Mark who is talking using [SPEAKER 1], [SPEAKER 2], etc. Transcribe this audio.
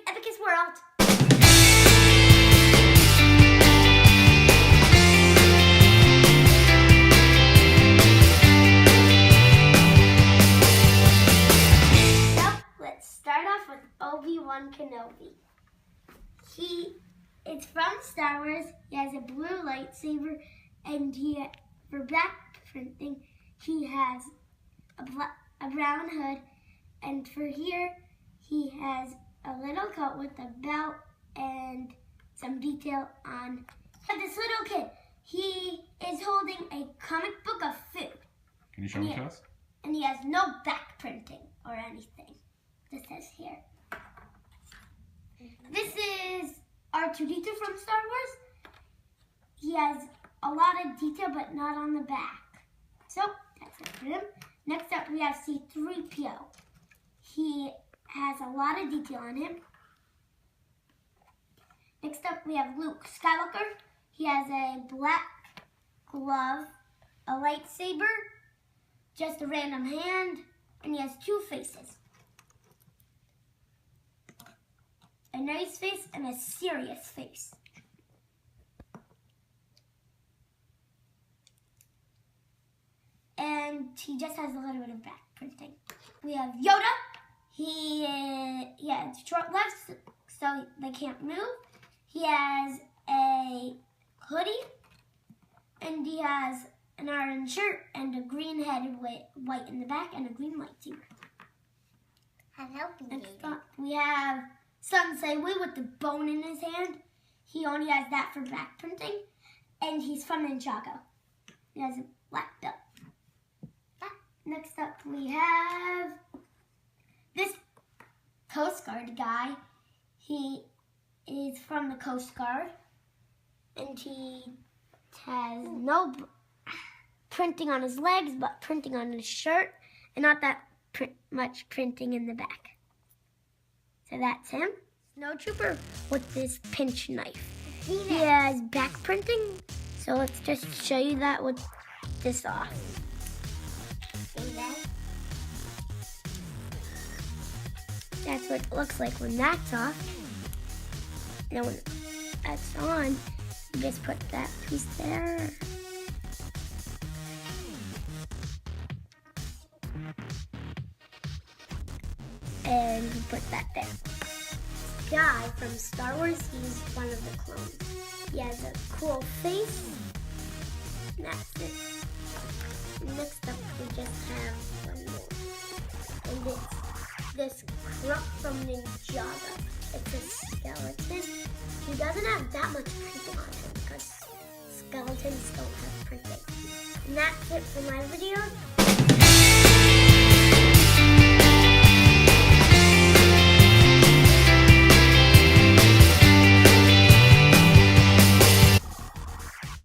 [SPEAKER 1] Epicus World. So, let's start off with Obi-Wan Kenobi. He is from Star Wars. He has a blue lightsaber, and for back printing, he has a brown hood, and for here, he has a little coat with a belt and some detail on. And this little kid, he is holding a comic book of food.
[SPEAKER 2] Can you show it to us?
[SPEAKER 1] And he has no back printing or anything. This says here. This is R2-D2 from Star Wars. He has a lot of detail, but not on the back. So, that's it for him. Next up, we have C-3PO. He has a lot of detail on him. Next up, we have Luke Skywalker. He has a black glove, a lightsaber, just a random hand, and he has two faces. A nice face and a serious face. And he just has a little bit of back printing. We have Yoda. He has short legs, so they can't move. He has a hoodie, and he has an orange shirt and a green head with white in the back and a green lightsaber. Next up, we have Sensei Wu with the bone in his hand. He only has that for back printing, and he's from Ninjago. He has a black belt. Next up, we have this Coast Guard guy. He is from the Coast Guard, and he has no printing on his legs, but printing on his shirt, and not that much printing in the back. So that's him. Snowtrooper with this pinch knife. He has back printing, so let's just show you that with this off. That's what it looks like when that's off. And then when that's on, you just put that piece there. And you put that there. Guy from Star Wars, he's one of the clones. He has a cool face. And that's it. Next up, we just have one more. And it's this Kruk from Ninjago. It's a skeleton. He doesn't have that much printing on him because skeletons don't have printing. And that's it for my video.